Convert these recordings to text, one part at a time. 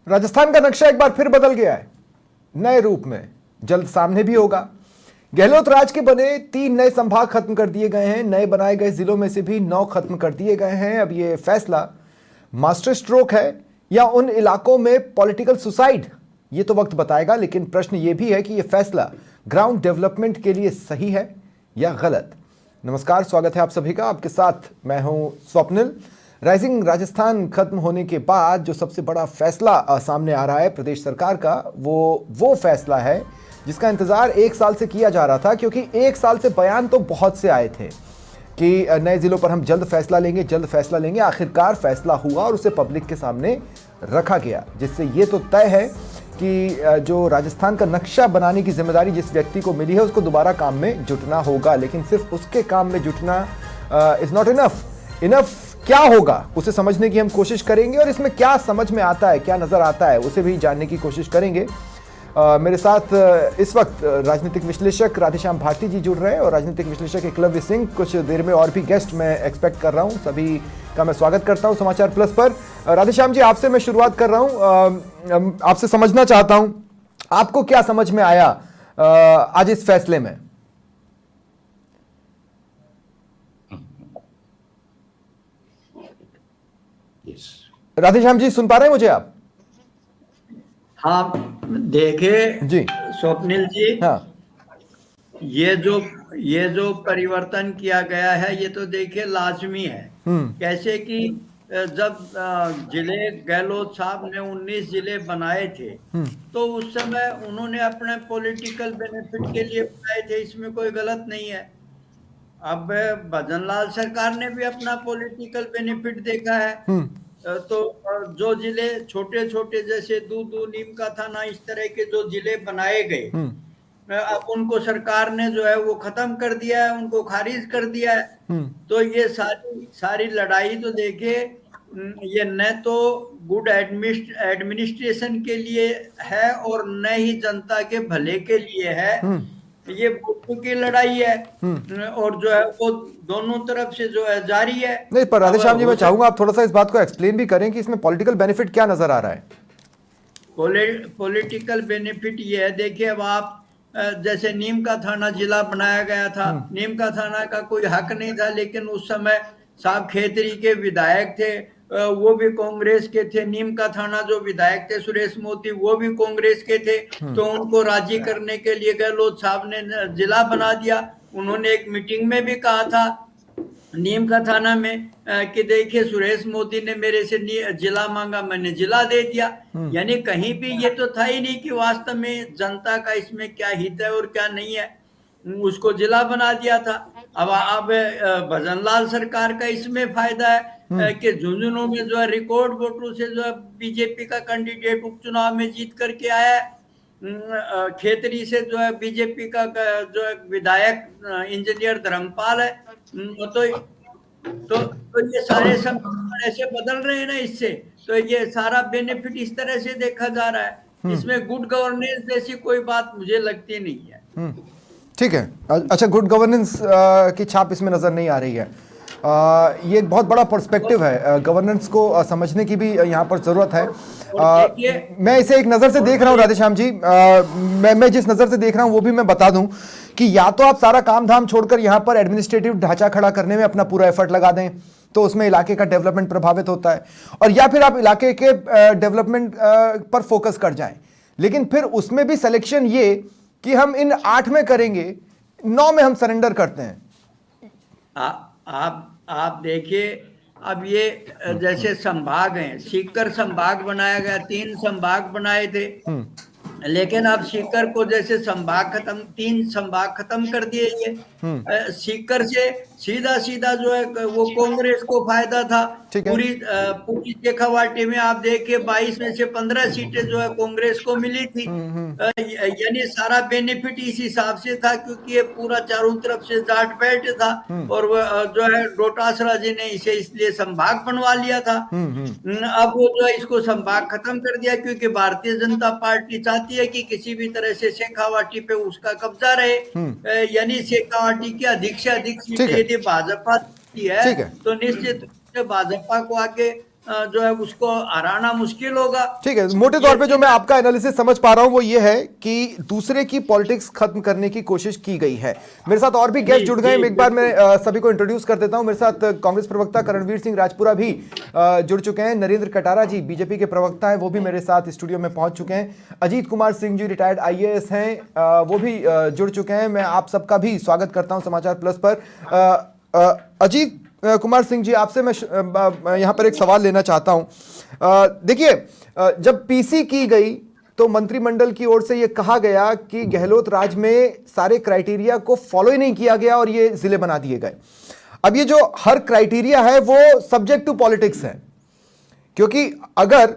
राजस्थान का नक्शा एक बार फिर बदल गया है, नए रूप में, जल्द सामने भी होगा। गहलोत राज के बने 3 नए संभाग खत्म कर दिए गए हैं, नए बनाए गए जिलों में से भी 9 खत्म कर दिए गए हैं। अब ये फैसला मास्टर स्ट्रोक है या उन इलाकों में पॉलिटिकल सुसाइड, ये तो वक्त बताएगा। लेकिन प्रश्न ये भी है कि ये फैसला ग्राउंड डेवलपमेंट के लिए सही है या गलत। नमस्कार, स्वागत है आप सभी का। आपके साथ मैं हूं स्वप्निल। राइजिंग राजस्थान खत्म होने के बाद जो सबसे बड़ा फैसला सामने आ रहा है प्रदेश सरकार का, वो फैसला है जिसका इंतजार 1 साल से किया जा रहा था। क्योंकि 1 साल से बयान तो बहुत से आए थे कि नए जिलों पर हम जल्द फैसला लेंगे, जल्द फैसला लेंगे। आखिरकार फैसला हुआ और उसे पब्लिक के सामने रखा गया, जिससे ये तो तय है कि जो राजस्थान का नक्शा बनाने की जिम्मेदारी जिस व्यक्ति को मिली है उसको दोबारा काम में जुटना होगा। लेकिन सिर्फ उसके काम में जुटना इज नॉट इनफ क्या होगा उसे समझने की हम कोशिश करेंगे, और इसमें क्या समझ में आता है, क्या नजर आता है, उसे भी जानने की कोशिश करेंगे। मेरे साथ इस वक्त राजनीतिक विश्लेषक राधेश्याम भारती जी जुड़ रहे हैं और राजनीतिक विश्लेषक एकलव्य सिंह। कुछ देर में और भी गेस्ट मैं एक्सपेक्ट कर रहा हूं, सभी का मैं स्वागत करता हूं समाचार प्लस पर। राधेश्याम जी, आपसे मैं शुरुआत कर रहा हूं, आपसे समझना चाहता हूं आपको क्या समझ में आया आज इस फैसले में। राधेश्याम जी, सुन पा रहे हैं मुझे आप? हाँ, देखे जी स्वप्निल जी, हाँ, ये जो परिवर्तन किया गया है ये तो देखिए लाजमी है। कैसे कि जब जिले गहलोत साहब ने 19 जिले बनाए थे तो उस समय उन्होंने अपने पॉलिटिकल बेनिफिट के लिए बनाए थे, इसमें कोई गलत नहीं है। अब भजनलाल सरकार ने भी अपना पॉलिटिकल बेनिफिट देखा है। तो जो जिले छोटे छोटे जैसे दूदू, नीम का थाना, इस तरह के जो जिले बनाए गए, अब उनको सरकार ने जो है वो खत्म कर दिया है, उनको खारिज कर दिया है। तो ये सारी लड़ाई तो देखिए, ये न तो गुड एडमिनिस्ट्रेशन के लिए है और न ही जनता के भले के लिए है। ये वोटों की लड़ाई है और जो है वो दोनों तरफ से जो है जारी है। नहीं, पर राधेश्याम जी मैं चाहूंगा आप थोड़ा सा इस बात को एक्सप्लेन भी करें कि इसमें पॉलिटिकल बेनिफिट क्या नजर आ रहा है। पॉलिटिकल बेनिफिट ये है, देखिए अब आप जैसे नीम का थाना जिला बनाया गया था, नीम का थाना का कोई हक नहीं था, लेकिन उस समय साहब खेतरी के विधायक थे, वो भी कांग्रेस के थे। नीम का थाना जो विधायक थे सुरेश मोती, वो भी कांग्रेस के थे। तो उनको राजी करने के लिए गहलोत साहब ने जिला बना दिया। उन्होंने एक मीटिंग में भी कहा था नीम का थाना में कि देखिए सुरेश मोदी ने मेरे से जिला मांगा, मैंने जिला दे दिया। यानी कहीं भी ये तो था ही नहीं कि वास्तव में जनता का इसमें क्या हित है और क्या नहीं है, उसको जिला बना दिया था। अब भजनलाल सरकार का इसमें फायदा है कि झुंझुनू में जो है रिकॉर्ड वोटों से जो है बीजेपी का कैंडिडेट उपचुनाव में जीत करके आया है। खेतरी से जो है बीजेपी का जो है विधायक इंजीनियर धर्मपाल है। तो ये सारे समीकरण ऐसे बदल रहे हैं ना इससे, तो ये सारा बेनिफिट इस तरह से देखा जा रहा है। इसमें गुड गवर्नेंस जैसी कोई बात मुझे लगती नहीं है। ठीक है, अच्छा, गुड गवर्नेंस की छाप इसमें नजर नहीं आ रही है। ये एक बहुत बड़ा पर्सपेक्टिव है, गवर्नेंस को समझने की भी यहाँ पर जरूरत है। मैं इसे एक नजर से देख रहा हूँ राधेश्याम जी, मैं जिस नजर से देख रहा हूँ वो भी मैं बता दूं कि या तो आप सारा काम धाम छोड़कर यहाँ पर एडमिनिस्ट्रेटिव ढांचा खड़ा करने में अपना पूरा एफर्ट लगा दें तो उसमें इलाके का डेवलपमेंट प्रभावित होता है, और या फिर आप इलाके के डेवलपमेंट पर फोकस कर जाएं। लेकिन फिर उसमें भी सिलेक्शन ये कि हम इन 8 में करेंगे, 9 में हम सरेंडर करते हैं। आप देखिए, अब ये जैसे संभाग हैं, सीकर संभाग बनाया गया, 3 संभाग बनाए थे, लेकिन अब सीकर को जैसे संभाग खत्म, 3 संभाग खत्म कर दिए ये। सीकर से सीधा सीधा जो है वो कांग्रेस को फायदा था। पूरी शेखावाटी में आप देखिए 22 में से 15 सीटें जो है कांग्रेस को मिली थी। यानी सारा बेनिफिट इस हिसाब से था क्योंकि ये पूरा चारों तरफ से जाट बेल्ट था और जो है डोटासरा जी ने इसे इसलिए संभाग बनवा लिया था। अब वो जो है इसको संभाग खत्म कर दिया क्योंकि भारतीय जनता पार्टी चाहती है कि किसी भी तरह से शेखावाटी पे उसका कब्जा रहे। यानी शेखावाटी की अधिक से अधिक सीटें यदि भाजपा की है तो निश्चित रूप से भाजपा को आगे जो है उसको हराना मुश्किल होगा। ठीक है, मोटे तौर पे जो मैं आपका एनालिसिस समझ पा रहा हूं वो ये है कि दूसरे की पॉलिटिक्स खत्म करने की कोशिश की गई है। मेरे साथ और भी जी गेस्ट जुड़ गए जी हैं, एक बार मैं सभी को इंट्रोड्यूस कर देता हूं। मेरे साथ कांग्रेस प्रवक्ता करणवीर सिंह राजपुरा भी जुड़ चुके हैं। नरेंद्र कटारा जी बीजेपी के प्रवक्ता है, वो भी मेरे साथ स्टूडियो में पहुंच चुके हैं। अजीत कुमार सिंह जी रिटायर्ड IAS हैं, वो भी जुड़ चुके हैं। मैं आप सबका भी स्वागत करता हूं समाचार प्लस पर। अजीत कुमार सिंह जी, आपसे मैं यहां पर एक सवाल लेना चाहता हूं। देखिए, जब PC की गई तो मंत्रिमंडल की ओर से यह कहा गया कि गहलोत राज में सारे क्राइटेरिया को फॉलो ही नहीं किया गया और ये जिले बना दिए गए। अब ये जो हर क्राइटेरिया है वो सब्जेक्ट टू पॉलिटिक्स है, क्योंकि अगर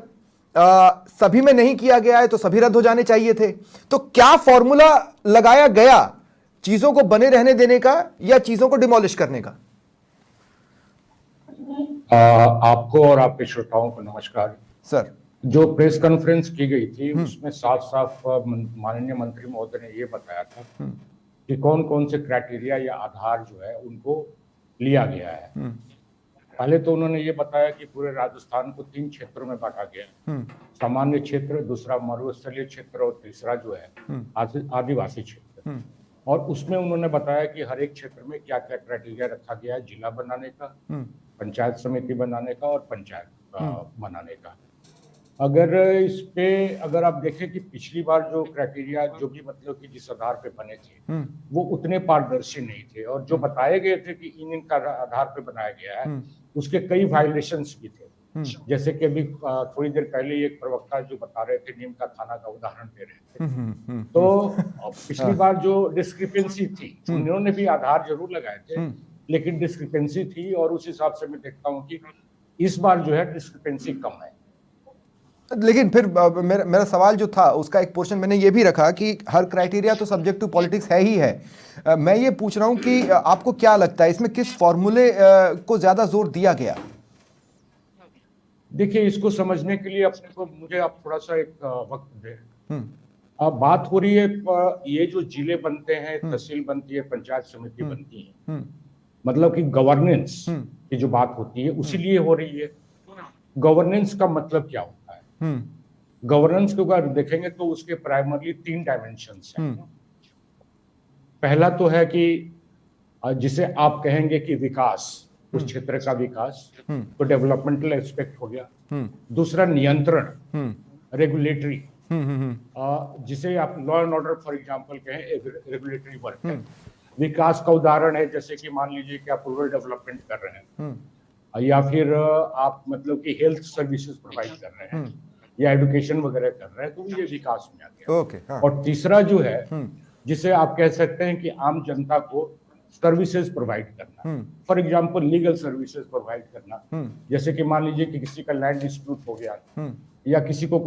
सभी में नहीं किया गया है तो सभी रद्द हो जाने चाहिए थे। तो क्या फॉर्मूला लगाया गया चीजों को बने रहने देने का या चीजों को डिमोलिश करने का? आपको और आपके श्रोताओं को नमस्कार सर, जो प्रेस कॉन्फ्रेंस की गई थी उसमें साफ साफ माननीय मंत्री महोदय ने ये बताया था कि कौन कौन से क्राइटेरिया या आधार जो है उनको लिया गया है। पहले तो उन्होंने ये बताया कि पूरे राजस्थान को 3 क्षेत्रों में बांटा गया, सामान्य क्षेत्र, दूसरा मरुस्थलीय क्षेत्र और तीसरा जो है आदिवासी क्षेत्र। और उसमें उन्होंने बताया कि हर एक क्षेत्र में क्या क्या क्राइटेरिया रखा गया है जिला बनाने का, पंचायत समिति बनाने का और पंचायत बनाने का। अगर आप देखें कि पिछली बार जो क्राइटेरिया जो भी मतलब कि जिस आधार पे बने थे वो उतने पारदर्शी नहीं थे, और जो बताए गए थे कि इन का आधार पे बनाया गया है उसके कई वायलेशंस भी थे। जैसे कि अभी थोड़ी देर पहले एक प्रवक्ता जो बता रहे थे नीम का थाना का उदाहरण दे रहे थे, तो पिछली बार जो डिस्क्रिपेंसी थी उन्होंने भी आधार जरूर लगाए थे लेकिन डिस्क्रिपेंसी थी, और उस हिसाब से मैं देखता हूँ कि इस बार जो है डिस्क्रिपेंसी कम है। लेकिन फिर मेरा सवाल जो था उसका एक पोर्शन मैंने ये भी रखा कि हर क्राइटेरिया तो सब्जेक्ट टू पॉलिटिक्स है ही है। मैं ये पूछ रहा हूं कि आपको क्या लगता है इसमें किस फॉर्मूले को ज्यादा जोर दिया गया? देखिए, इसको समझने के लिए अपने को मुझे आप थोड़ा सा एक वक्त दें। अब बात हो रही है ये जो जिले बनते हैं, तहसील बनती है, पंचायत समिति बनती है, मतलब कि गवर्नेंस की जो बात होती है उसी लिए हो रही है। गवर्नेंस का मतलब क्या होता है? गवर्नेंस को अगर देखेंगे तो उसके प्राइमरली 3 डायमेंशंस हैं। पहला तो है कि जिसे आप कहेंगे कि विकास, उस क्षेत्र का विकास, तो डेवलपमेंटल एस्पेक्ट हो गया। दूसरा नियंत्रण, रेगुलेटरी, जिसे आप law and order for example कहें, रेगुलेटरी वर्क है। विकास का उदाहरण है जैसे कि मान लीजिए कि आप रूरल डेवलपमेंट कर रहे हैं या फिर आप मतलब कि हेल्थ सर्विसेज प्रोवाइड कर रहे हैं या एजुकेशन वगैरह कर रहे हैं, तो ये विकास में आ गया। हाँ। और तीसरा जो है जिसे आप कह सकते हैं कि आम जनता को सर्विसेज प्रोवाइड करना, for example legal services provide करना। जैसे कि मान लीजिए कि किसी का लैंड डिस्प्यूट हो गया या किसी को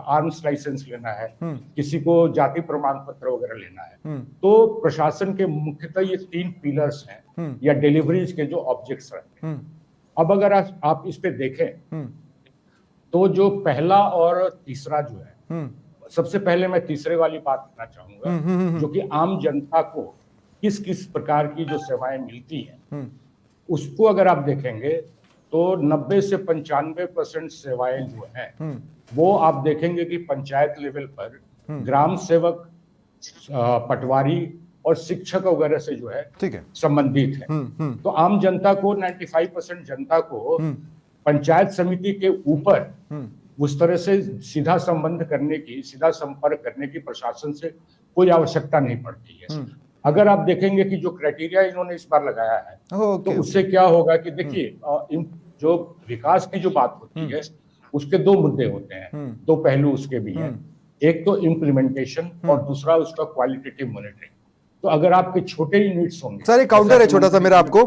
आर्म्स लाइसेंस लेना है, किसी को जाति प्रमाण पत्र वगैरह लेना है, तो प्रशासन के मुख्यतः ये 3 पिलर्स हैं या डिलीवरीज के जो ऑब्जेक्ट्स रहते हैं। अब अगर आप इस पे देखें तो जो पहला और तीसरा जो है, सबसे पहले मैं तीसरे वाली बात करना चाहूंगा, जो कि आम जनता को किस किस प्रकार की जो सेवाएं मिलती हैं, उसको अगर आप देखेंगे तो 90 से 95% सेवाएं जो हैं वो आप देखेंगे कि पंचायत लेवल पर ग्राम सेवक, पटवारी और शिक्षक वगैरह से जो है संबंधित है। तो आम जनता को 95% जनता को पंचायत समिति के ऊपर उस तरह से सीधा संबंध करने की, सीधा संपर्क करने की प्रशासन से कोई आवश्यकता नहीं पड़ती है। अगर आप देखेंगे कि जो क्राइटेरिया इन्होंने इस बार लगाया है तो उससे क्या होगा कि देखिए जो विकास की जो बात होती है उसके 2 मुद्दे होते हैं, 2 पहलू उसके भी हैं। एक तो इम्प्लीमेंटेशन और दूसरा उसका क्वालिटेटिव मॉनिटरिंग। तो अगर आपके छोटे यूनिट्स होंगे, सर एक काउंटर है छोटा सा मेरा, आपको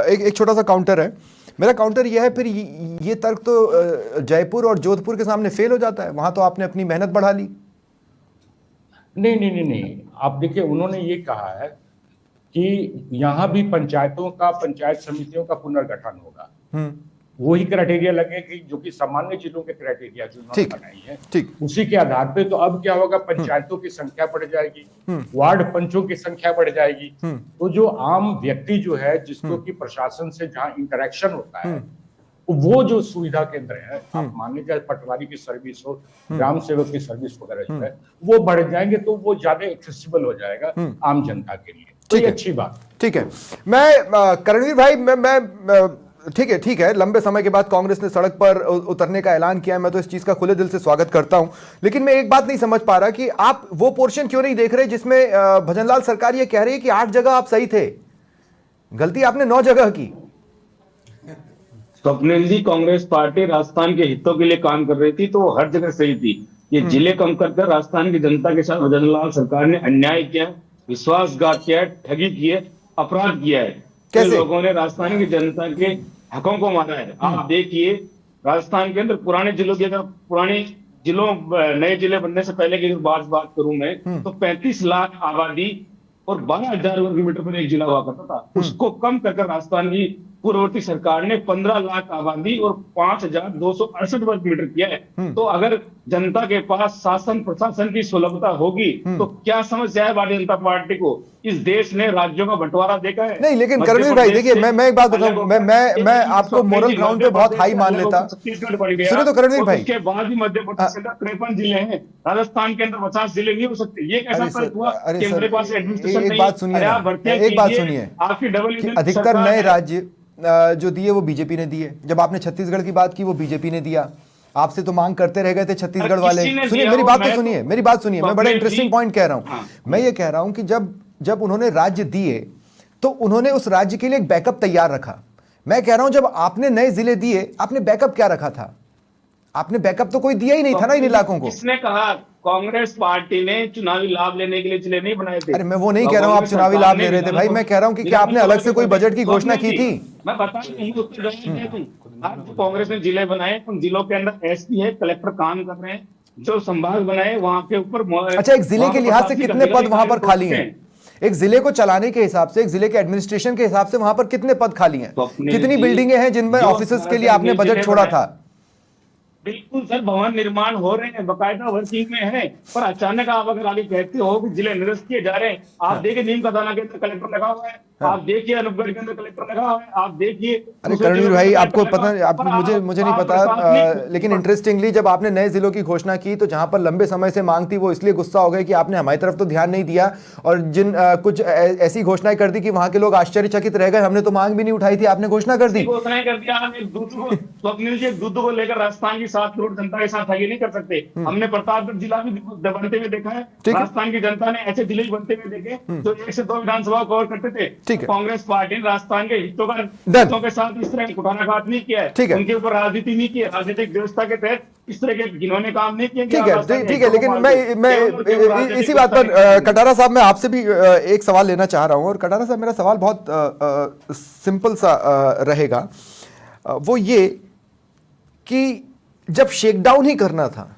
एक छोटा सा काउंटर है मेरा। काउंटर यह है, फिर ये तर्क तो जयपुर और जोधपुर के सामने फेल हो जाता है, वहां तो आपने अपनी मेहनत बढ़ा ली। नहीं, आप देखिए उन्होंने ये कहा है कि यहाँ भी पंचायतों का, पंचायत समितियों का पुनर्गठन होगा। वही क्राइटेरिया लगेगी जो कि सामान्य जिलों के क्राइटेरिया जो उन्होंने बनाई है, उसी के आधार पे। तो अब क्या होगा, पंचायतों की संख्या बढ़ जाएगी, वार्ड पंचों की संख्या बढ़ जाएगी। तो जो आम व्यक्ति जो है जिसको कि प्रशासन से जहाँ इंटरेक्शन होता है वो जो सुविधा केंद्र है, आप मान लीजिए पटवारी की सर्विस हो, ग्राम सेवक की सर्विस वगैरह जो है वो बढ़ जाएंगे तो वो ज्यादा एक्सेसिबल हो जाएगा आम जनता के लिए। तो ये अच्छी बात। ठीक है। मैं करणवीर भाई मैं ठीक है, लंबे समय के बाद कांग्रेस ने सड़क पर उतरने का ऐलान किया है, मैं तो इस चीज का खुले दिल से स्वागत करता हूं, लेकिन मैं एक बात नहीं समझ पा रहा कि आप वो पोर्शन क्यों नहीं देख रहे जिसमें भजनलाल सरकार ये कह रही है कि 8 जगह आप सही थे, गलती आपने 9 जगह की। स्वप्निल जी, कांग्रेस पार्टी राजस्थान के हितों के लिए काम कर रही थी तो वो हर जगह सही थी। ये जिले कम करकर राजस्थान की जनता के साथ भजनलाल सरकार ने अन्याय किया, विश्वासघात किया है, ठगी की है, अपराध किया है। कैसे? लोगों ने राजस्थान की जनता के हकों को मारा है। आप देखिए राजस्थान के अंदर पुराने जिलों की, अगर पुराने जिलों नए जिले बनने से पहले की बात करूं मैं, तो 35 लाख आबादी और 12,000 वर्ग मीटर पर एक जिला हुआ करता था। उसको कम कर राजस्थान की पूर्ववर्ती सरकार ने 15 लाख आबादी और 5,268 वर्ग मीटर किया है। तो अगर जनता के पास शासन प्रशासन की सुलभता होगी तो क्या समस्या है भारतीय जनता पार्टी को? इस देश ने राज्यों का बंटवारा देखा है नहीं, लेकिन करणवीर भाई देखिए, मैं एक बात बताऊं, मैं आपको मोरल ग्राउंड पे बहुत हाई मान लेता। छत्तीसगढ़ बढ़ गया, सुनो तो करणवीर भाई, उसके बाद भी मध्य प्रदेश के अंदर 53 जिले हैं, राजस्थान के अंदर 50 जिले नहीं हो सकते। ये कैसा फर्क हुआ कि मेरे पास एडमिनिस्ट्रेशन एक बात सुनिए, आपकी डबल अधिकतर नए राज्य जो दिए वो बीजेपी ने दिए। जब आपने छत्तीसगढ़ की बात की वो बीजेपी ने दिया, आपसे तो मांग करते रह गए थे छत्तीसगढ़ वाले। सुनिए मेरी बात तो सुनिए, मेरी बात सुनिए, मैं बड़ा इंटरेस्टिंग पॉइंट कह रहा हूं। मैं ये कह रहा हूं कि जब उन्होंने राज्य दिए तो उन्होंने उस राज्य के लिए एक बैकअप तैयार रखा। मैं कह रहा हूं जब आपने नए जिले दिए, आपने बैकअप क्या रखा था? आपने बैकअप तो कोई दिया ही नहीं था ना इन इलाकों को। किसने कहा? कांग्रेस पार्टी ने चुनावी लाभ लेने के लिए जिले नहीं बनाए थे। अरे मैं वो नहीं कह रहा हूं आप चुनावी लाभ ले रहे थे भाई, मैं कह रहा हूं कि क्या आपने अलग से कोई बजट की घोषणा की थी? मैं बता आज कांग्रेस ने जिले बनाए, उन जिलों के अंदर एसपी है, कलेक्टर काम कर रहे हैं। जो संभाग बनाए वहां के ऊपर, अच्छा एक जिले के लिहाज से कितने पद वहां पर खाली हैं? एक जिले को चलाने के हिसाब से, एक जिले के एडमिनिस्ट्रेशन के हिसाब से वहां पर कितने पद खाली हैं? कितनी बिल्डिंगें हैं जिनमें ऑफिसर्स के लिए आपने बजट छोड़ा था? बिल्कुल सर, भवन निर्माण हो रहे हैं, बकायदा वर्किंग में है, पर अचानक आप अगर आगे कहते हो कि जिले निरस्त किए जा रहे हैं। आप देखिए नीम का थाना के अंदर कलेक्टर लगा हुआ है, आप देखिए अनूपगढ़ के अंदर कलेक्टर लगा हुआ है, आप देखिए। अरे करणवीर भाई आपको पता, आप मुझे नहीं पता, लेकिन इंटरेस्टिंगली जब आपने नए जिलों की घोषणा की तो जहां पर लंबे समय से मांग थी वो इसलिए गुस्सा हो गए कि आपने हमारी तरफ तो ध्यान नहीं दिया, और जिन कुछ ऐसी घोषणाएं कर दी कि वहां के लोग आश्चर्यचकित रह गए। हमने तो मांग भी नहीं उठाई थी, आपने घोषणा कर दी। घोषणाएं कर दिया। स्वप्निल जी, दूध को लेकर राजस्थान की 7 करोड़ जनता के साथ ये नहीं कर सकते। हमने प्रतापगढ़ जिला भी बनते हुए देखा है, राजस्थान की जनता ने ऐसे जिले बनते हुए देखे जो 1 से 2 विधानसभा कवर करते थे। कांग्रेस पार्टी ने राजस्थान के हितों के साथ इस तरह कुटानाघात नहीं किया है, उनके ऊपर राजनीति नहीं की है, राजनीतिक व्यवस्था के तहत इस तरह के जिन्होंने काम नहीं किए। ठीक है, लेकिन मैं इसी बात पर कटारा साहब मैं आपसे भी एक सवाल लेना चाह रहा हूं, और कटारा साहब मेरा सवाल बहुत सिंपल सा रहेगा। वो ये कि जब शेकडाउन ही करना था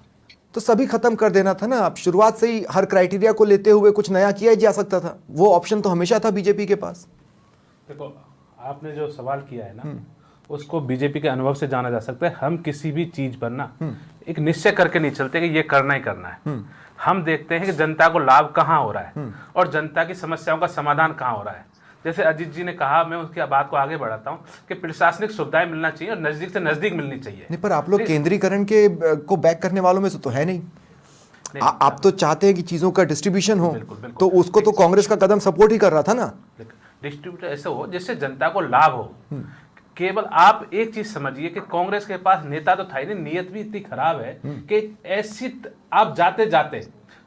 तो सभी खत्म कर देना था ना। आप शुरुआत से ही हर क्राइटेरिया को लेते हुए कुछ नया किया जा सकता था, वो ऑप्शन तो हमेशा था बीजेपी के पास। देखो आपने जो सवाल किया है ना, उसको बीजेपी के अनुभव से जाना जा सकता है। हम किसी भी चीज पर ना एक निश्चय करके नहीं चलते कि ये करना ही करना है। हम देखते हैं कि जनता को लाभ कहाँ हो रहा है और जनता की समस्याओं का समाधान कहाँ हो रहा है। जैसे अजीत जी ने कहा, मैं उसकी बात को आगे बढ़ाता हूँ कि प्रशासनिक सुविधाएं मिलना चाहिए और नजदीक से नजदीक मिलनी चाहिए। नहीं, पर आप लोग केंद्रीकरण को बैक करने वालों में से तो है नहीं। आप तो चाहते हैं कि चीजों का डिस्ट्रीब्यूशन हो, तो उसको तो कांग्रेस का कदम सपोर्ट ही कर रहा था ना। डिस्ट्रीब्यूटर ऐसे हो जिससे जनता को लाभ हो। केवल आप एक चीज समझिए कि कांग्रेस के पास नेता तो था ही नहीं, नीयत भी इतनी खराब है कि ऐसी आप जाते जाते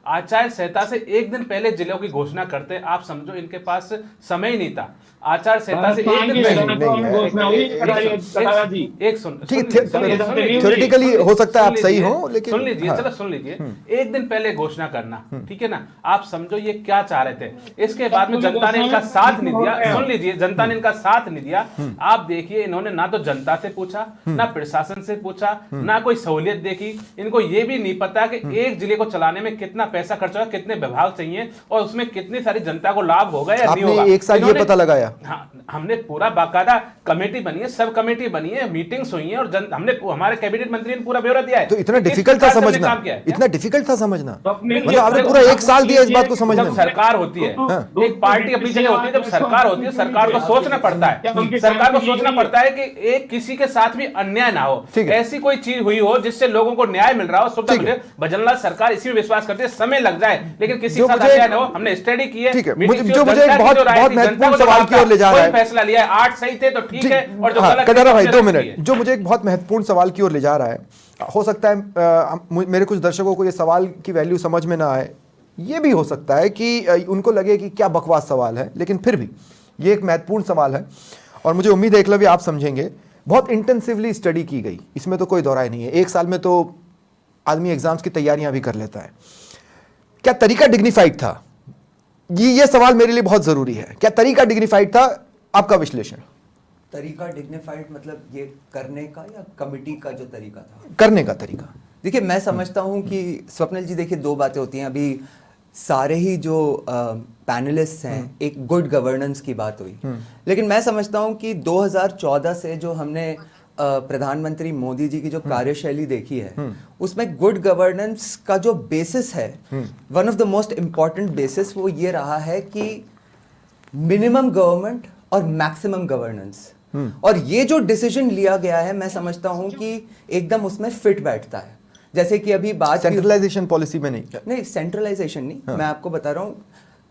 आचार संहिता से एक दिन पहले जिलों की घोषणा करते। आप समझो इनके पास समय ही नहीं था। आचार संहिता से एक दिन थ्योरेटिकली हो सकता है आप सही हो, लेकिन सुन लीजिए, चलो सुन लीजिए, एक दिन पहले घोषणा करना, ठीक है ना। आप समझो ये क्या चाह रहे थे। इसके बाद में जनता ने इनका साथ नहीं दिया। सुन लीजिए, जनता ने इनका साथ नहीं दिया। आप देखिए, इन्होंने ना तो जनता से पूछा, ना प्रशासन से पूछा, ना कोई सहूलियत देखी। इनको ये भी नहीं पता कि एक जिले को चलाने में कितना पैसा खर्च हुआ, कितने विभाग चाहिए और उसमें कितनी सारी जनता को लाभ होगा या नहीं होगा। आपने एक साल ये पता लगाया? हाँ, हमने पूरा बाकायदा कमेटी बनी है, सब कमेटी बनी है, मीटिंग्स हुई हैं और हमने हमारे कैबिनेट मंत्री ने पूरा ब्यौरा दिया है। तो इतना किस डिफिकल्ट था प्रकार से हमने समझना, काम किया है? इतना डिफिकल्ट था समझना, स्वप्निल जी, मतलब आपने पूरा एक साल दिया इस बात को समझने जब में। सरकार होती है, एक पार्टी अपनी जगह होती है, जब सरकार होती है, सरकार को सोचना पड़ता है, सरकार को सोचना पड़ता है कि एक किसी के साथ भी अन्याय ना हो, ठीक है। ऐसी कोई चीज हुई हो जिससे लोगों को न्याय मिल रहा हो, सुविधा मिले। भजनलाल सरकार इसी में विश्वास करते हैं, समय लग जाए लेकिन किसी के साथ अन्याय ना हो। हमने स्टडी की है, ठीक है, मीटिंग जो मुझे एक बहुत महत्वपूर्ण सवाल की ओर ले जा रहा है, फैसला लिया है, 8 सही थे तो ठीक है, और जो गलत कटारा भाई थे, 2 मिनट, जो मुझे एक बहुत महत्वपूर्ण सवाल की ओर ले जा रहा है, हो सकता है मेरे कुछ दर्शकों को ये सवाल की वैल्यू समझ में ना आए, ये भी हो सकता है कि उनको लगे कि क्या बकवास सवाल है, लेकिन फिर भी ये एक महत्वपूर्ण सवाल है और मुझे उम्मीद है एकलव्य आप समझेंगे। बहुत इंटेंसिवली स्टडी की गई, इसमें तो कोई दौराय नहीं है, एक साल में तो आदमी एग्जाम्स की तैयारियां भी कर लेता है। क्या तरीका डिग्निफाइड था? ये सवाल मेरे लिए बहुत जरूरी है। क्या तरीका डिग्निफाइड था? आपका विश्लेषण। तरीका डिग्निफाइड मतलब ये करने का या कमिटी का जो तरीका था? करने का तरीका। देखिए, मैं समझता हूं कि स्वप्निल जी, देखिए 2 बातें होती हैं। अभी सारे ही जो पैनलिस्ट हैं, एक गुड गवर्नेंस की बात हुई, लेकिन मैं समझता हूं कि 2014 से जो हमने प्रधानमंत्री मोदी जी की जो कार्यशैली देखी है, उसमें गुड गवर्नेंस का जो बेसिस है, one of the most important basis वो ये रहा है कि मिनिमम गवर्नमेंट और मैक्सिमम गवर्नेंस। और ये जो डिसीजन लिया गया है, मैं समझता हूं कि एकदम उसमें फिट बैठता है। जैसे कि अभी बात सेंट्रलाइजेशन पॉलिसी में नहीं, सेंट्रलाइजेशन नहीं, मैं आपको बता रहा हूं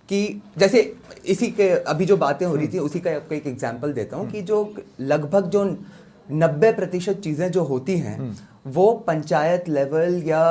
कि जैसे इसी के अभी जो बातें हो रही थी उसी का आपको एक एग्जांपल देता हूं कि जो लगभग जो 90% चीजें जो होती हैं वो पंचायत लेवल या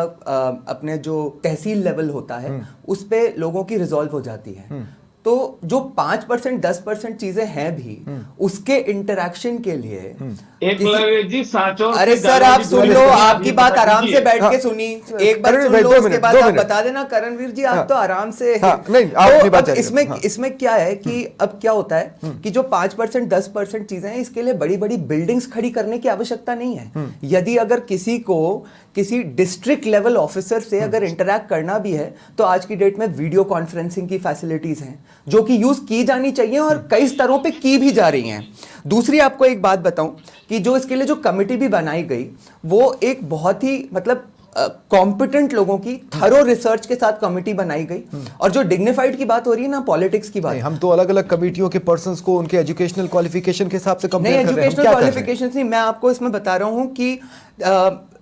अपने जो तहसील लेवल होता है उस पे लोगों की रिजॉल्व हो जाती है। तो जो 5% 10% चीजें हैं भी उसके इंटरेक्शन के लिए एकलव्य जी सांचौर अरे से सर, आप सुन लो, आपकी बात आराम से बैठ हाँ, के सुनी, एक बार सुन लो, उसके बाद आप बता देना। करणवीर जी, आप तो आराम से नहीं, आप अपनी बात जारी इसमें रखें। इसमें क्या है कि अब क्या होता है कि जो 5% 10% चीजें हैं, इसके लिए बड़ी बड़ी बिल्डिंग्स खड़ी करने की आवश्यकता नहीं है। यदि अगर किसी को किसी डिस्ट्रिक्ट लेवल ऑफिसर से अगर इंटरैक्ट करना भी है तो आज की डेट में वीडियो कॉन्फ्रेंसिंग की फैसिलिटीज हैं जो कि यूज की जानी चाहिए और कई स्तरों पे की भी जा रही हैं। दूसरी आपको एक बात बताऊं कि जो इसके लिए जो कमिटी भी बनाई गई वो एक बहुत ही मतलब कॉम्पिटेंट लोगों की थरो रिसर्च के साथ कमिटी बनाई गई। और जो डिग्निफाइड की बात हो रही है ना, पॉलिटिक्स की बात, हम तो अलग अलग कमिटियों के पर्संस को उनके एजुकेशनल क्वालिफिकेशन के हिसाब से कंपेयर नहीं, कर रहे हैं। एजुकेशनल क्वालिफिकेशन नहीं, मैं आपको इसमें बता रहा हूं कि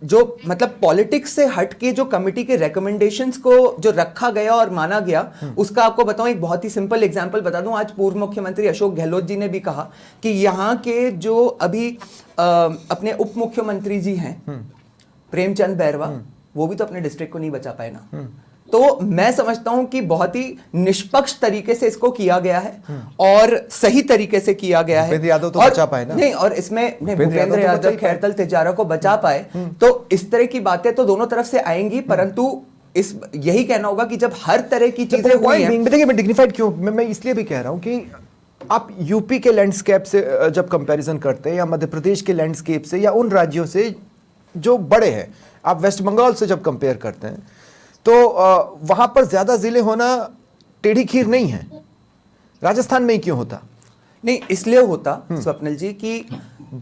जो मतलब पॉलिटिक्स से हट के जो कमिटी के रिकमेंडेशंस को जो रखा गया और माना गया, उसका आपको बताऊं, एक बहुत ही सिंपल एग्जांपल बता दूं। आज पूर्व मुख्यमंत्री अशोक गहलोत जी ने भी कहा कि यहाँ के जो अभी अपने उप मुख्यमंत्री जी हैं प्रेमचंद बैरवा, वो भी तो अपने डिस्ट्रिक्ट को नहीं बचा पाए ना। तो मैं समझता हूं कि बहुत ही निष्पक्ष तरीके से इसको किया गया है और सही तरीके से किया गया है। भूपेंद्र यादव तो बचा पाए ना। नहीं, और इसमें भूपेंद्र यादव खैरतल तिजारा को बचा पाए, तो इस तरह की बातें तो दोनों तरफ से आएंगी, परंतु इस यही कहना होगा कि जब हर तरह की चीजें हुई हैं। देखिए, मैं डिग्निफाइड क्यों, मैं इसलिए भी कह रहा हूं कि आप यूपी के लैंडस्केप से जब कंपैरिजन करते हैं या मध्य प्रदेश के लैंडस्केप से या उन राज्यों से जो बड़े हैं, आप वेस्ट बंगाल से जब कंपेयर करते हैं तो वहां पर ज्यादा जिले होना टेढ़ी खीर नहीं है। राजस्थान में ही क्यों होता? नहीं, इसलिए होता स्वप्निल जी कि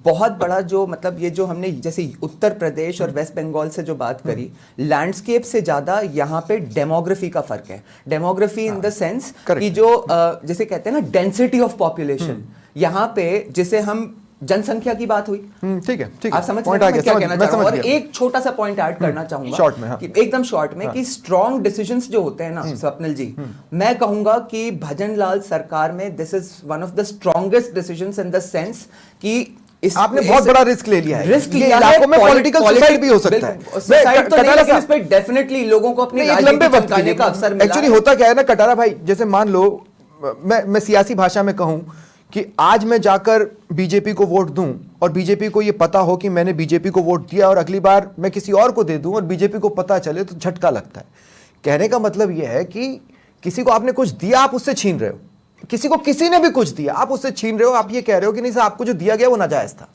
बहुत बड़ा जो मतलब ये जो हमने जैसे उत्तर प्रदेश और वेस्ट बंगाल से जो बात करी, लैंडस्केप से ज्यादा यहाँ पे डेमोग्राफी का फर्क है। डेमोग्राफी इन द सेंस कि जो जैसे कहते हैं ना डेंसिटी ऑफ पॉपुलेशन, यहाँ पे जिसे हम जनसंख्या की बात हुई, ठीक है, ठीक है, आप समझ पॉइंट रहे आ हैं मैं गया, क्या कहना चाह रहा हूं। और गया। एक छोटा सा पॉइंट ऐड करना चाहूंगा शॉर्ट में, हाँ। कि एकदम शॉर्ट में, कि स्ट्रॉन्ग डिसीजंस जो होते हैं ना स्वप्निल जी, मैं कहूंगा कि भजनलाल सरकार में this is one of the strongest decisions in the sense कि आपने बहुत बड़ा रिस्क ले लिया है। रिस्क ये लिया इलाकों है, में पॉलिटिकल सुसाइड भी हो सकता है। सुसाइड तो नहीं, लेकिन इस पे डेफिनेटली लोगों को अपनी लंबे वक्त राजनीति का अवसर मिला। एक्चुअली होता क्या है ना कटारा भाई, जैसे मान लो मैं सियासी भाषा में कहूं कि आज मैं जाकर बीजेपी को वोट दूं और बीजेपी को ये पता हो कि मैंने बीजेपी को वोट दिया और अगली बार मैं किसी और को दे दूं और बीजेपी को पता चले तो झटका लगता है। कहने का मतलब यह है कि किसी को आपने कुछ दिया, आप उससे छीन रहे हो। किसी को किसी ने भी कुछ दिया, आप उससे छीन रहे हो। आप ये कह रहे हो कि नहीं सर, आपको जो दिया गया वो नाजायज था।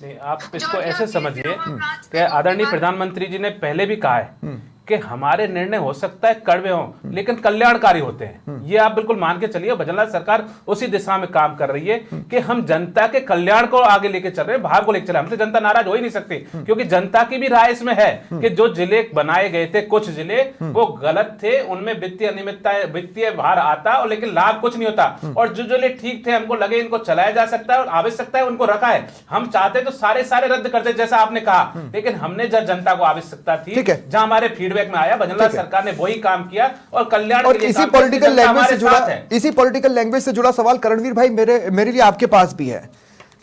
नहीं, आप इसको ऐसे समझिए कि आदरणीय प्रधानमंत्री जी ने पहले भी कहा है कि हमारे निर्णय हो सकता है कड़वे हों लेकिन कल्याणकारी होते हैं। ये आप बिल्कुल मान के चलिए, भजनलाल सरकार उसी दिशा में काम कर रही है कि हम जनता के कल्याण को आगे लेके चल रहे हैं, भाव को लेकर चल रहे हैं। हमसे जनता नाराज हो ही नहीं सकती, क्योंकि जनता की भी राय इसमें है कि जो जिले बनाए गए थे, कुछ जिले वो गलत थे, उनमें वित्तीय अनियमितता, वित्तीय भार आता और लेकिन लाभ कुछ नहीं होता, और जो जिले ठीक थे, हमको लगे इनको चलाया जा सकता है और आवश्यकता है, उनको रखा है। हम चाहते तो सारे रद्द करते जैसा आपने कहा, लेकिन हमने जब जनता को आवश्यकता थी, जहां हमारे फीडबैक में आया, भजनलाल सरकार ने वही काम किया और कल्याण और के लिए इसी काम किया। पॉलिटिकल जनता लैंग्वेज से हमारे जुड़ा, साथ है। इसी पॉलिटिकल लैंग्वेज से जुड़ा सवाल करणवीर भाई मेरे लिए आपके पास भी है।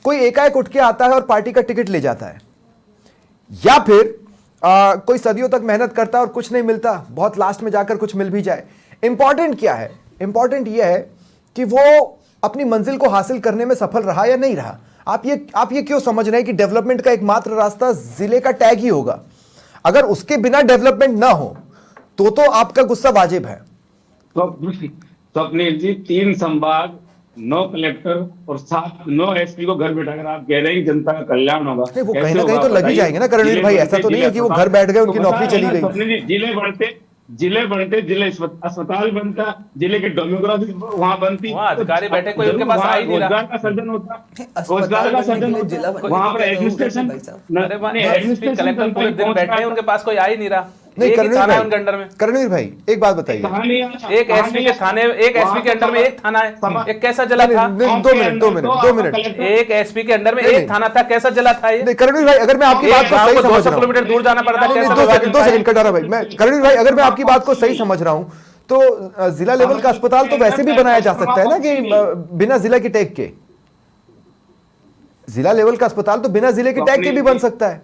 कोई एकाएक उठ के आता है और पार्टी का टिकट ले जाता है, या फिर कोई सदियों तक मेहनत करता है और कुछ नहीं मिलता, बहुत लास्ट में जाकर कुछ मिल भी जाए। इंपॉर्टेंट क्या है? इंपॉर्टेंट यह है कि वो अपनी मंजिल को हासिल करने में सफल रहा या नहीं रहा। आप ये क्यों समझ रहे हैं कि डेवलपमेंट का एकमात्र रास्ता जिले का टैग ही होगा? अगर उसके बिना डेवलपमेंट ना हो तो आपका गुस्सा वाजिब है। स्वप्निल जी, 3 संभाग, 9 कलेक्टर और 9 एसपी को घर बैठाकर आप कह रहे हैं जनता का कल्याण होगा। वो कहीं ना कहीं तो लग ही जाएंगे ना करणवीर भाई, ऐसा तो नहीं है कि वो घर बैठ गए उनकी नौकरी चली गई। स्वप्निल जी, जिले बनते जिले अस्पताल बनता, जिले की डेमोग्राफी वहाँ बनती, वहाँ अधिकारी बैठे, कोई उनके पास आ ही नहीं रहा। रोजगार का सर्जन होता, रोजगार का सर्जन होता, वहाँ पर एडमिनिस्ट्रेशन, कलेक्टर पूरे दिन बैठे हैं, उनके पास कोई आ ही नहीं रहा। नहीं, करणवीर भाई एक बात बताइए, एक एसपी के थाने, एक एसपी के अंडर में एक थाना है, एक कैसा जला था? 2 मिनट, एक एसपी के अंडर में एक थाना था, कैसा जला था ये? करणवीर भाई, अगर मैं आपकी बात को सही समझ रहा हूं, 200 किलोमीटर दूर जाना पड़ता है। 2 सेकंड कटारा भाई, मैं करणवीर भाई, अगर मैं आपकी बात को सही समझ रहा हूं तो जिला लेवल का अस्पताल तो वैसे भी बनाया जा सकता है ना, कि बिना जिला के टैग के। जिला लेवल का अस्पताल तो बिना जिले के टैग के भी बन सकता है।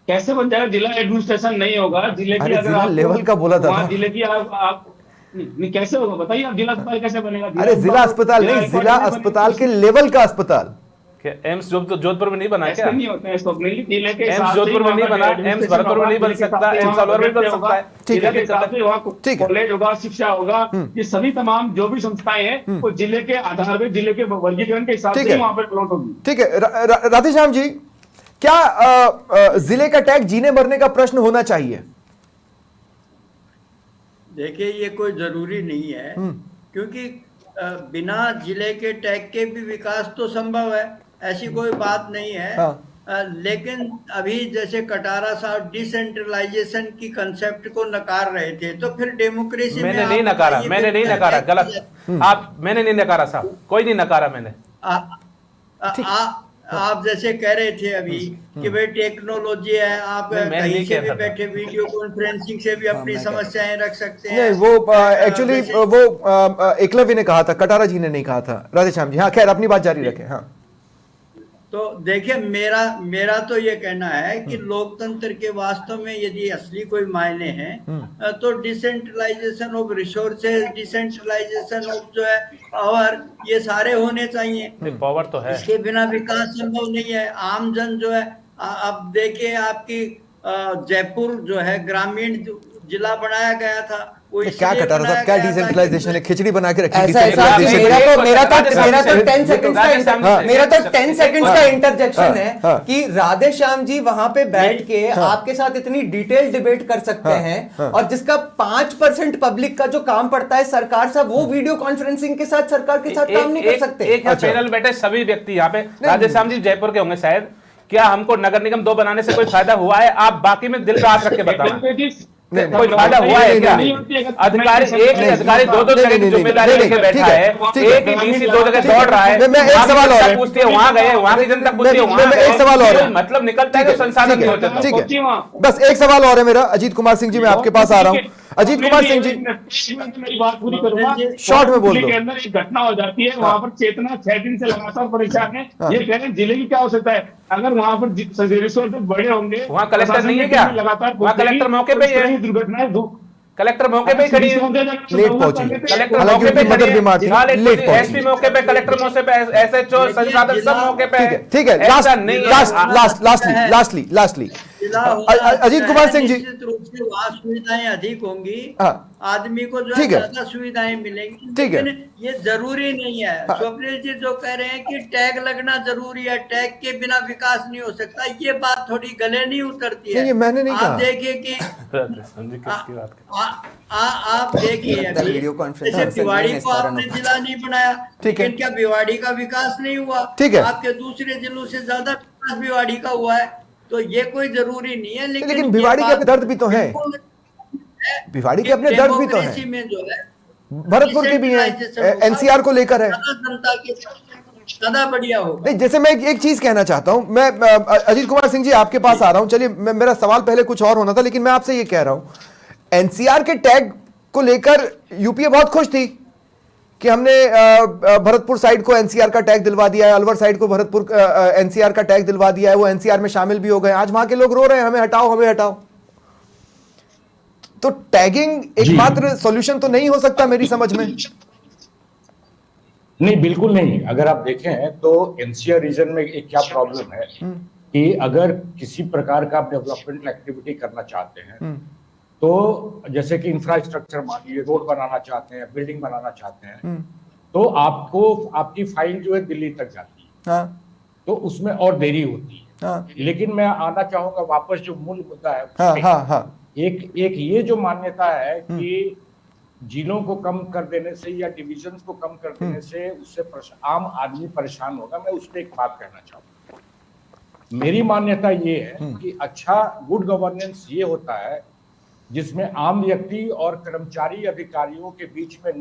कैसे बन जाएगा? जिला एडमिनिस्ट्रेशन नहीं होगा, जिले की अगर जिला लेवल का बोला था वहाँ जिले की आप नहीं, कैसे होगा बताइए? आप जिला अस्पताल कैसे बनेगा? अरे जिला अस्पताल नहीं, जिला अस्पताल के लेवल का अस्पताल। क्या एम्स जोधपुर में नहीं बना क्या? नहीं होता है स्वप्निल, जिले के एम्स जोधपुर में नहीं बना, एम्स भरतपुर में नहीं बन सकता, एम्स अलवर में बन सकता है। ठीक है, कॉलेज होगा, शिक्षा होगा, ये सभी तमाम जो भी संस्थाएं हैं वो जिले के आधार पे, जिले के वर्गीकरण के हिसाब से वहाँ पर प्लॉट होगी। ठीक है राधेश्याम जी, क्या जिले का टैग जीने मरने का प्रश्न होना चाहिए? देखिए, ये कोई जरूरी नहीं है, क्योंकि बिना जिले के टैग के भी विकास तो संभव है, ऐसी कोई बात नहीं है। हाँ। लेकिन अभी जैसे कटारा साहब डिसेंट्रलाइजेशन की कंसेप्ट को नकार रहे थे, तो फिर डेमोक्रेसी मैंने नहीं नकारा, गलत मैंने नहीं नकारा साहब, कोई नहीं नकारा मैंने। आप जैसे कह रहे थे अभी कि भाई टेक्नोलॉजी है, आप कहीं से भी बैठे वीडियो कॉन्फ्रेंसिंग से भी अपनी समस्याएं रख सकते हैं। नहीं, वो एक्चुअली वो एकलव्य ने कहा था, कटारा जी ने नहीं कहा था। राधेश्याम जी, हाँ खैर अपनी बात जारी रखें। हाँ, तो देखिए, मेरा तो ये कहना है कि लोकतंत्र के वास्तव में यदि असली कोई मायने हैं तो decentralisation of resources, decentralisation of जो है पावर, ये सारे होने चाहिए। पावर तो है, इसके बिना विकास संभव नहीं है। आम जन जो है, अब देखिए आपकी जयपुर जो है ग्रामीण जिला बनाया गया था, क्या कटारा साहब, क्या डिसेंट्रलाइजेशन है? खिचड़ी बना के रखी। मेरा तो 10 सेकंड्स का इंटरजेक्शन है कि राधेश्याम जी वहां पे बैठ के आपके साथ इतनी डिटेल डिबेट कर सकते हैं, और जिसका 5% पब्लिक का जो काम पड़ता है सरकार साहब, वो वीडियो कॉन्फ्रेंसिंग के साथ सरकार के साथ काम नहीं कर सकते। एक पैनल बैठे सभी व्यक्ति यहाँ पे, राधेश्याम जी जयपुर के होंगे शायद, क्या हमको नगर निगम 2 बनाने से कोई फायदा हुआ है? आप बाकी में दिल पे हाथ रख के बताना, कोई फायदा हुआ है क्या? अधिकारी, एक ही अधिकारी 2-2 जगह की जिम्मेदारी लेके बैठा है, एक ही डीसी 2 जगह दौड़ रहा है। मैं एक सवाल और पूछती है, वहां गए, वहां की जनता पूछती है, वहां एक सवाल और मतलब निकलता है कि संसाधन नहीं होते। ठीक है, बस एक सवाल और है मेरा। अजीत कुमार सिंह जी, मैं आपके पास आ रहा हूँ। अजीत कुमार सिंह जी, मेरी बात पूरी करूंगा। शॉर्ट में बोल दो। के अंदर एक घटना हो जाती है, वहां पर चेतना 6 दिन से लगातार परेशान है। ये कह रहे हैं जिले की क्या हो सकता है? अगर वहां पर रिसोर्स बड़े होंगे, वहाँ कलेक्टर नहीं है क्या? लगातार वहाँ कलेक्टर मौके पे है, दुर्घटनाएं, कलेक्टर मौके पे खड़ी है, लेट पहुंची, कलेक्टर मौके पे मदर बीमार थी, लेट पहुंची, एसपी मौके पे, कलेक्टर मौके पे, एसएचओ संसाधन सब मौके पे। ठीक है, लास्टली जिला होगा, अजीत कुमार सिंह जी, निश्चित रूप से वहाँ सुविधाएं अधिक होंगी, हाँ, आदमी को जो है ठीक है, ज्यादा सुविधाएं मिलेंगी, ठीक है। लेकिन ये जरूरी नहीं है। हाँ। स्वप्निल जी जो कह रहे हैं कि टैग लगना जरूरी है, टैग के बिना विकास नहीं हो सकता, ये बात थोड़ी गले नहीं उतरती है। नहीं, ये मैंने नहीं कहा। आप देखिए कि किसकी बात कर आप देखिए लगता है अभी, वीडियो कॉन्फ्रेंस जैसे में संजय भिवाड़ी ने को इस कारण आपने होगा। जिला नहीं बनाया, ठीक है। लेकिन क्या भिवाड़ी का विकास नहीं हुआ? ठीक है। आपके दूसरे जिलों से ज्यादा विकास भिवाड़ी का हुआ है, तो ये कोई जरूरी नहीं है। लेकिन ये भिवाड़ी के बात अपने दर्द भी तो हैं। बिल्कुल है भिवाड़ी के कि अपने दर्द भी तो हैं। डेमोक्रेसी में जो है भरतपुर के भी हैं, एनसीआर को लेकर है। ज्यादा जनता के ज्यादा बढ़िया होगा। नहीं, जैसे मैं एक चीज कहना चाहता हूं, मैं अजीत कुमार सिंह जी आपके पास आ रहा हूं। चलिए, मेरा सवाल पहले कुछ और होना था, लेकिन मैं आपसे ये कह रहा हूं, एनसीआर के टैग को लेकर यूपीए बहुत खुश थी कि हमने भरतपुर साइड को एनसीआर का टैग दिलवा दिया है, अलवर साइड को भरतपुर एनसीआर का टैग दिलवा दिया है, वो एनसीआर में शामिल भी हो गए। आज वहां के लोग रो रहे हैं, हमें हटाओ, हमें हटाओ। तो टैगिंग एकमात्र सॉल्यूशन तो नहीं हो सकता मेरी समझ में। नहीं, बिल्कुल नहीं। अगर आप देखें तो एनसीआर रीजन में एक क्या प्रॉब्लम है कि अगर किसी प्रकार का आप डेवलपमेंट एक्टिविटी करना चाहते हैं, तो जैसे कि इंफ्रास्ट्रक्चर, मान लीजिए रोड बनाना चाहते हैं, बिल्डिंग बनाना चाहते हैं, तो आपको आपकी फाइल जो है दिल्ली तक जाती है। हाँ, तो उसमें और देरी होती है। हाँ, लेकिन मैं आना चाहूंगा वापस जो मूल मुद्दा है, हाँ, हाँ, हाँ, एक ये जो मान्यता है कि जिलों को कम कर देने से या डिविजन्स को कम कर देने से उससे आम आदमी परेशान होगा, मैं उस पर एक बात कहना चाहूंगा। मेरी मान्यता ये है कि अच्छा गुड गवर्नेंस ये होता है जिसमें आम व्यक्ति और कर्मचारी अधिकारियों के बीच में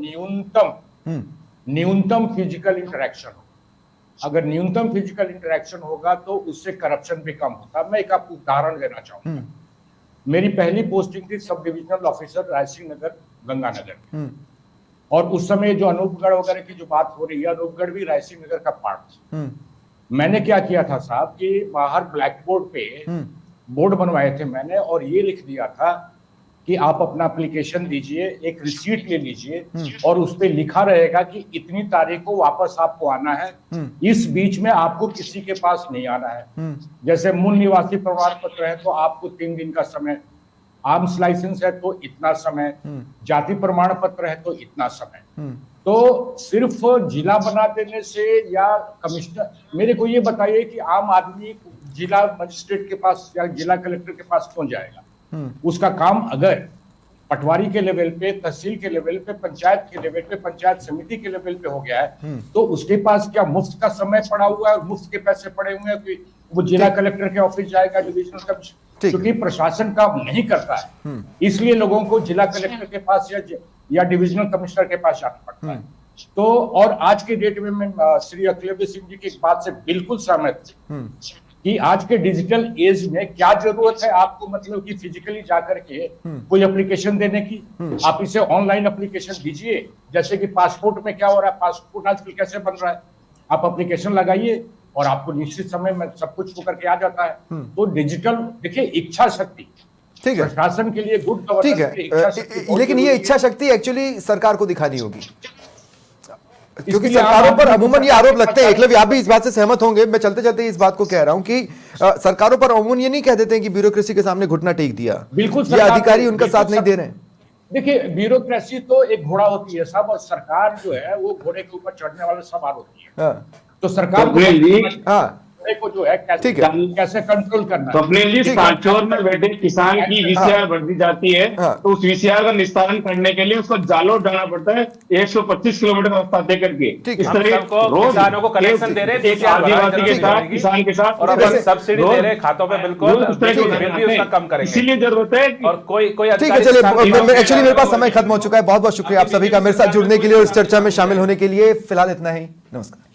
न्यूनतम फिजिकल इंटरेक्शन हो। अगर न्यूनतम फिजिकल इंटरेक्शन होगा तो उससे करप्शन भी कम होता। मैं एक आपको उदाहरण देना चाहूंगा। मेरी पहली पोस्टिंग थी सब डिविजनल ऑफिसर रायसिंह नगर गंगानगर, और उस समय जो अनूपगढ़ वगैरह की जो बात हो रही है, अनूपगढ़ भी रायसिंह नगर का पार्ट था। मैंने क्या किया था साहब कि बाहर ब्लैक बोर्ड पे बोर्ड बनवाए थे मैंने, और ये लिख दिया था कि आप अपना एप्लीकेशन दीजिए, एक रिसीट ले लीजिए, और उस पे लिखा रहेगा कि इतनी तारीख को वापस आपको आना है, इस बीच में आपको किसी के पास नहीं आना है। जैसे मूल निवासी प्रमाण पत्र है तो आपको 3 दिन का समय, आर्म्स लाइसेंस है तो इतना समय, जाति प्रमाण पत्र है तो इतना समय। तो सिर्फ जिला बना देने से या कमिश्नर, मेरे को ये बताइए कि आम आदमी जिला मजिस्ट्रेट के पास या जिला कलेक्टर के पास क्यों जाएगा? उसका काम अगर पटवारी के लेवल पे, तहसील के लेवल पे, पंचायत के लेवल पे, पंचायत समिति के लेवल पे हो गया है, तो उसके पास क्या मुफ्त का समय पड़ा हुआ है और मुफ्त के पैसे पड़े हुए हैं कि वो जिला कलेक्टर के ऑफिस जाएगा, डिविजनल कमिश्नर? क्योंकि प्रशासन काम नहीं करता है, इसलिए लोगों को जिला कलेक्टर के पास या डिविजनल कमिश्नर के पास जाना पड़ता है। तो और आज के डेट में मैं श्री अखिलेश सिंह जी की इस बात से बिल्कुल सहमत हूं कि आज के डिजिटल एज में क्या जरूरत है आपको, मतलब कि फिजिकली जाकर के कोई एप्लीकेशन देने की। आप इसे ऑनलाइन एप्लीकेशन दीजिए, जैसे कि पासपोर्ट में क्या हो रहा है, पासपोर्ट आजकल कैसे बन रहा है, आप एप्लीकेशन लगाइए और आपको निश्चित समय में सब कुछ होकर के आ जाता है। तो डिजिटल, देखिए, इच्छा शक्ति, ठीक है, प्रशासन के लिए गुड ठीक गवर्नेंस है, लेकिन ये इच्छा शक्ति एक्चुअली सरकार को दिखानी होगी, क्योंकि सरकारों पर अमूमन ये आरोप लगते हैं। एकलव्य, आप भी इस बात से सहमत होंगे, मैं चलते चलते इस बात को कह रहा हूं कि सरकारों पर अमूमन ये नहीं कह देते हैं कि ब्यूरोक्रेसी के सामने घुटना टेक दिया, बिल्कुल, ये अधिकारी उनका साथ नहीं दे रहे हैं। देखिए, ब्यूरोक्रेसी तो एक घोड़ा होती है साहब, और सरकार जो है वो घोड़े के ऊपर चढ़ने वाले सवार होती है। तो सरकार को जो है कैसे कंट्रोल करना। स्वप्निल जी, सांचौर में बैठे किसान की वीसीआर भर दी जाती है, तो उस वीसीआर का निस्तारण करने के लिए उसको जालोर जाना पड़ता है 125 किलोमीटर रास्ता तय करके। इस तरह किसानों को कनेक्शन दे रहे हैं, आदिवासी के साथ, किसान के साथ, और सब्सिडी दे रहे खातों पे, बिल्कुल उसका कम करेंगे। इसीलिए जरूरत है। और कोई ठीक है, चलिए, एक्चुअली मेरे पास समय खत्म हो चुका है। बहुत बहुत शुक्रिया आप सभी का मेरे साथ जुड़ने के लिए और इस चर्चा में शामिल होने के लिए। फिलहाल इतना ही, नमस्कार।